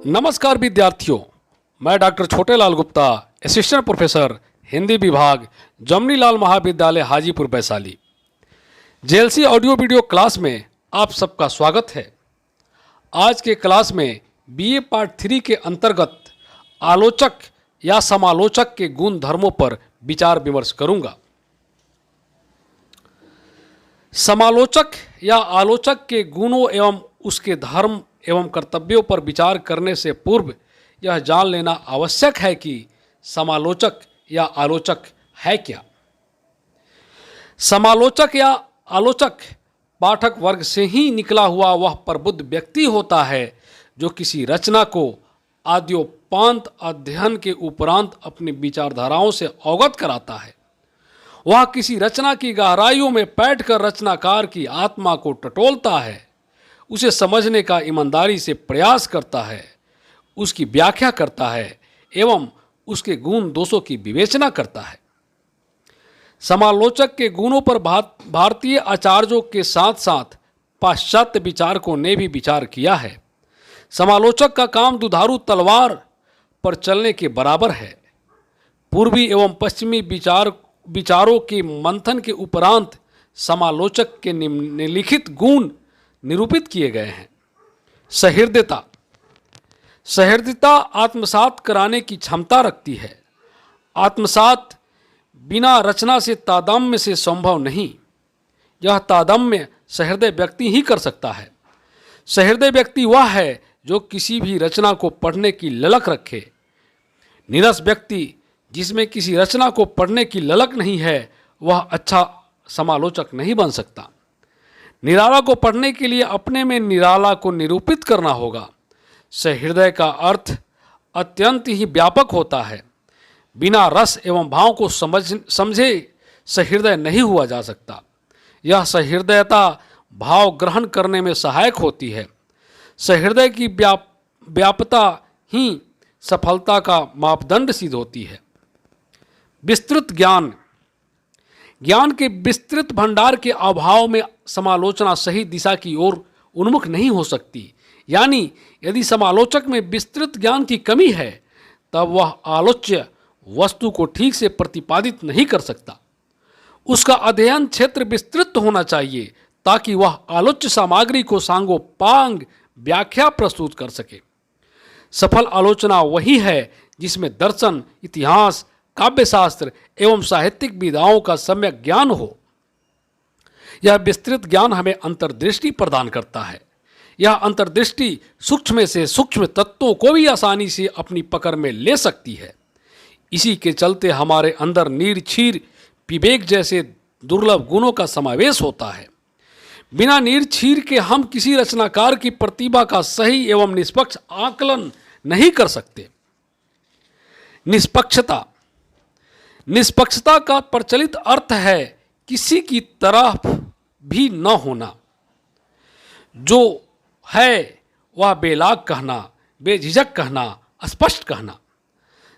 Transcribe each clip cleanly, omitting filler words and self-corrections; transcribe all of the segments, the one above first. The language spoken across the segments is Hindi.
नमस्कार विद्यार्थियों, मैं doctor Chhotelal Gupta, assistant professor Hindi विभाग, जमनीलाल महाविद्यालय Hajipur Vaishali. JLC audio video class में आप सबका स्वागत है। आज के क्लास में बीए पार्ट 3 के अंतर्गत आलोचक या समालोचक के गुण धर्मों पर विचार विमर्श करूंगा। समालोचक या आलोचक के गुणों एवं उसके धर्म एवं कर्तव्यों पर विचार करने से पूर्व यह जान लेना आवश्यक है कि समालोचक या आलोचक है क्या। समालोचक या आलोचक पाठक वर्ग से ही निकला हुआ वह प्रबुद्ध व्यक्ति होता है जो किसी रचना को आद्योपांत अध्ययन के उपरांत अपनी विचारधाराओं से अवगत कराता है। वह किसी रचना की गहराइयों में बैठकर रचनाकार की आत्मा को टटोलता है, उसे समझने का ईमानदारी से प्रयास करता है, उसकी व्याख्या करता है एवं उसके गुण दोषों की विवेचना करता है। समालोचक के गुणों पर भारतीय आचार्यों के साथ साथ पाश्चात्य विचारकों ने भी विचार किया है। समालोचक का काम दुधारू तलवार पर चलने के बराबर है। पूर्वी एवं पश्चिमी विचारों के मंथन के उपरांत समालोचक के निम्नलिखित गुण निरूपित किए गए हैं। सहृदयता। सहृदयता आत्मसात कराने की क्षमता रखती है। आत्मसात बिना रचना से तादात्म्य से संभव नहीं। यह तादात्म्य सहृदय व्यक्ति ही कर सकता है। सहृदय व्यक्ति वह है जो किसी भी रचना को पढ़ने की ललक रखे। नीरस व्यक्ति जिसमें किसी रचना को पढ़ने की ललक नहीं है, वह अच्छा समालोचक नहीं बन सकता। निराला को पढ़ने के लिए अपने में निराला को निरूपित करना होगा। सहृदय का अर्थ अत्यंत ही व्यापक होता है। बिना रस एवं भाव को समझे सहृदय नहीं हुआ जा सकता। यह सहृदयता भाव ग्रहण करने में सहायक होती है। सहृदय की व्यापकता ही सफलता का मापदंड सिद्ध होती है। विस्तृत ज्ञान। ज्ञान के विस्तृत भंडार के अभाव में समालोचना सही दिशा की ओर उन्मुख नहीं हो सकती। यानी यदि समालोचक में विस्तृत ज्ञान की कमी है, तब वह आलोच्य वस्तु को ठीक से प्रतिपादित नहीं कर सकता। उसका अध्ययन क्षेत्र विस्तृत होना चाहिए ताकि वह आलोच्य सामग्री को सांगोपांग व्याख्या प्रस्तुत कर सके। सफल आलोचना वही है जिसमें दर्शन, इतिहास, काव्यशास्त्र एवं साहित्यिक विधाओं का सम्यक ज्ञान हो। यह विस्तृत ज्ञान हमें अंतर्दृष्टि प्रदान करता है। यह अंतर्दृष्टि सूक्ष्म से सूक्ष्म तत्वों को भी आसानी से अपनी पकड़ में ले सकती है। इसी के चलते हमारे अंदर नीर, क्षीर, विवेक जैसे दुर्लभ गुणों का समावेश होता है। बिना नीर क्षीर के हम किसी रचनाकार की प्रतिभा का सही एवं निष्पक्ष आकलन नहीं कर सकते। निष्पक्षता। निष्पक्षता का प्रचलित अर्थ है किसी की तरफ भी न होना। जो है वह बेलाग कहना, बेझिझक कहना, स्पष्ट कहना।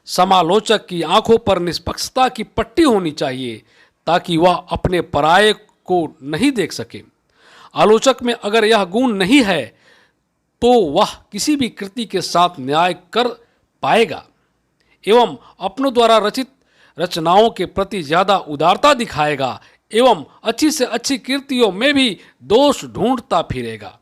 समालोचक की आंखों पर निष्पक्षता की पट्टी होनी चाहिए ताकि वह अपने पराये को नहीं देख सके। आलोचक में अगर यह गुण नहीं है तो वह किसी भी कृति के साथ न्याय कर पाएगा एवं अपनों द्वारा रचित रचनाओं के प्रति ज़्यादा उदारता दिखाएगा एवं अच्छी से अच्छी कृतियों में भी दोष ढूंढता फिरेगा।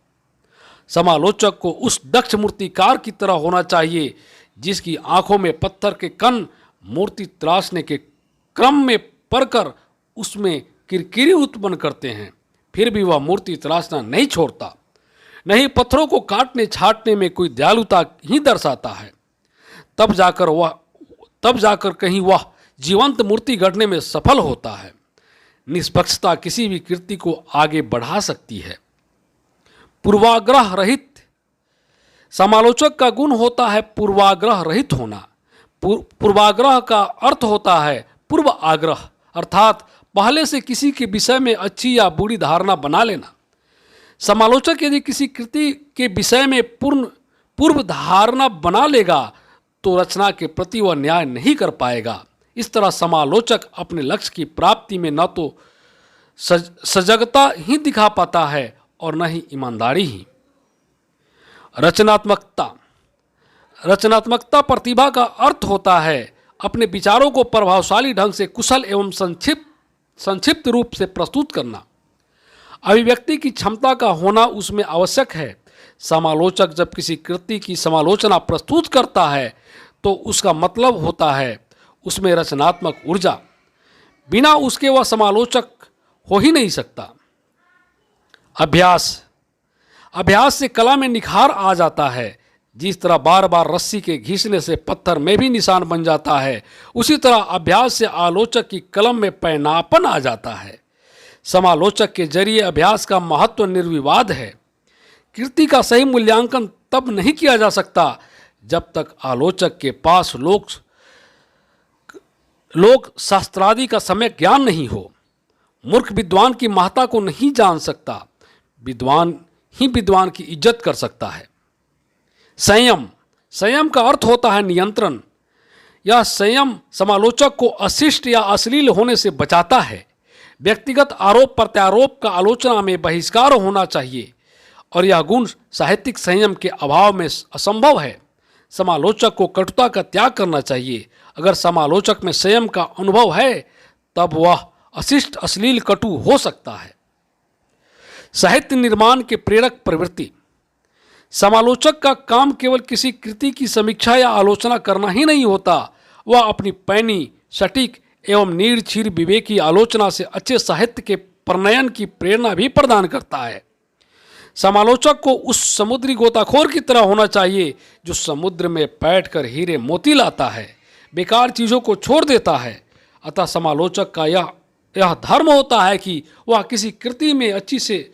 समालोचक को उस दक्ष मूर्तिकार की तरह होना चाहिए जिसकी आंखों में पत्थर के कण मूर्ति तराशने के क्रम में पड़कर उसमें किरकिरी उत्पन्न करते हैं, फिर भी वह मूर्ति तराशना नहीं छोड़ता। नहीं पत्थरों को काटने छाटने में कोई दयालुता ही दर्शाता है। तब जाकर कहीं वह जीवंत मूर्ति गढ़ने में सफल होता है। निष्पक्षता किसी भी कृति को आगे बढ़ा सकती है। पूर्वाग्रह रहित। समालोचक का गुण होता है पूर्वाग्रह रहित होना। पूर्वाग्रह का अर्थ होता है पूर्व आग्रह, अर्थात पहले से किसी के विषय में अच्छी या बुरी धारणा बना लेना। समालोचक यदि किसी कृति के विषय में पूर्व धारणा बना लेगा तो रचना के प्रति वह न्याय नहीं कर पाएगा। इस तरह समालोचक अपने लक्ष्य की प्राप्ति में न तो सजगता ही दिखा पाता है और न ही ईमानदारी ही। रचनात्मकता। रचनात्मकता प्रतिभा का अर्थ होता है अपने विचारों को प्रभावशाली ढंग से कुशल एवं संक्षिप्त रूप से प्रस्तुत करना। अभिव्यक्ति की क्षमता का होना उसमें आवश्यक है। समालोचक जब किसी कृति की समालोचना प्रस्तुत करता है तो उसका मतलब होता है उसमें रचनात्मक ऊर्जा। बिना उसके वह समालोचक हो ही नहीं सकता। अभ्यास से कला में निखार आ जाता है। जिस तरह बार बार रस्सी के घिसने से पत्थर में भी निशान बन जाता है, उसी तरह अभ्यास से आलोचक की कलम में पैनापन आ जाता है। समालोचक के जरिए अभ्यास का महत्व निर्विवाद है। कृति का सही मूल्यांकन तब नहीं किया जा सकता जब तक आलोचक के पास लोक शास्त्रादि का सम्यक ज्ञान नहीं हो। मूर्ख विद्वान की महत्ता को नहीं जान सकता। विद्वान ही विद्वान की इज्जत कर सकता है। संयम का अर्थ होता है नियंत्रण। यह संयम समालोचक को अशिष्ट या अश्लील होने से बचाता है। व्यक्तिगत आरोप प्रत्यारोप का आलोचना में बहिष्कार होना चाहिए और यह गुण साहित्यिक संयम के अभाव में असंभव है। समालोचक को कटुता का त्याग करना चाहिए। अगर समालोचक में संयम का अनुभव है तब वह अशिष्ट अश्लील कटु हो सकता है। साहित्य निर्माण के प्रेरक प्रवृत्ति। समालोचक का काम केवल किसी कृति की समीक्षा या आलोचना करना ही नहीं होता, वह अपनी पैनी सटीक एवं निर्छीर विवेकी आलोचना से अच्छे साहित्य के प्रणयन की प्रेरणा भी प्रदान करता है। समालोचक को उस समुद्री गोताखोर की तरह होना चाहिए जो समुद्र में बैठकर हीरे मोती लाता है, बेकार चीज़ों को छोड़ देता है। अतः समालोचक का यह धर्म होता है कि वह किसी कृति में अच्छी से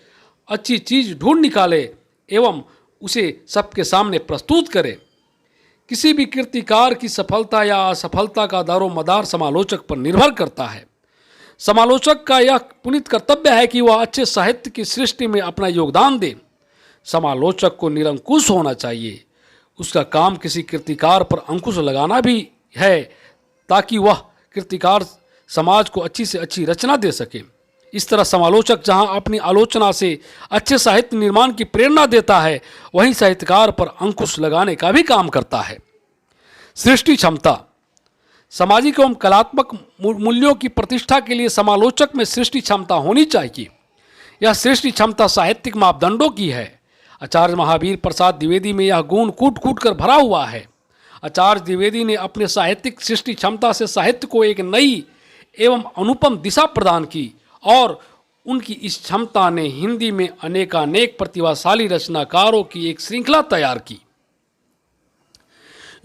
अच्छी चीज़ ढूंढ निकाले एवं उसे सबके सामने प्रस्तुत करे। किसी भी कृतिकार की सफलता या असफलता का दारोमदार समालोचक पर निर्भर करता है। समालोचक का यह पुनीत कर्तव्य है कि वह अच्छे साहित्य की सृष्टि में अपना योगदान दे। समालोचक को निरंकुश होना चाहिए। उसका काम किसी कृतिकार पर अंकुश लगाना भी है ताकि वह कृतिकार समाज को अच्छी से अच्छी रचना दे सके। इस तरह समालोचक जहां अपनी आलोचना से अच्छे साहित्य निर्माण की प्रेरणा देता है, वहीं साहित्यकार पर अंकुश लगाने का भी काम करता है। सृष्टि क्षमता। सामाजिक एवं कलात्मक मूल्यों की प्रतिष्ठा के लिए समालोचक में सृष्टि क्षमता होनी चाहिए। यह सृष्टि क्षमता साहित्यिक मापदंडों की है। आचार्य महावीर प्रसाद द्विवेदी में यह गुण कूट कूट कर भरा हुआ है। आचार्य द्विवेदी ने अपने साहित्यिक सृष्टि क्षमता से साहित्य को एक नई एवं अनुपम दिशा प्रदान की और उनकी इस क्षमता ने हिंदी में अनेकानेक प्रतिभाशाली रचनाकारों की एक श्रृंखला तैयार की।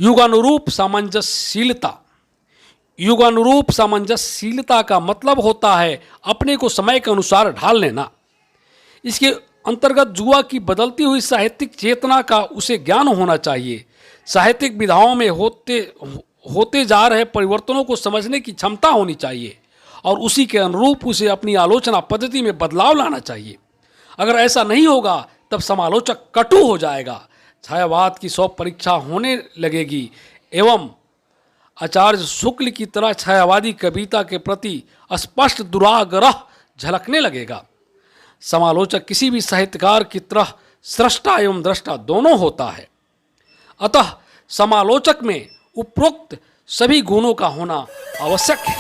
युगानुरूप सामंजस्यशीलता। युगानुरूप सामंजस्यशीलता का मतलब होता है अपने को समय के अनुसार ढाल लेना। इसके अंतर्गत युवा की बदलती हुई साहित्यिक चेतना का उसे ज्ञान होना चाहिए। साहित्यिक विधाओं में होते जा रहे परिवर्तनों को समझने की क्षमता होनी चाहिए और उसी के अनुरूप उसे अपनी आलोचना पद्धति में बदलाव लाना चाहिए। अगर ऐसा नहीं होगा तब समालोचक कटु हो जाएगा, छायावाद की सौ परीक्षा होने लगेगी एवं आचार्य शुक्ल की तरह छायावादी कविता के प्रति स्पष्ट दुराग्रह झलकने लगेगा। समालोचक किसी भी साहित्यकार की तरह स्रष्टा एवं दृष्टा दोनों होता है। अतः समालोचक में उपरोक्त सभी गुणों का होना आवश्यक है।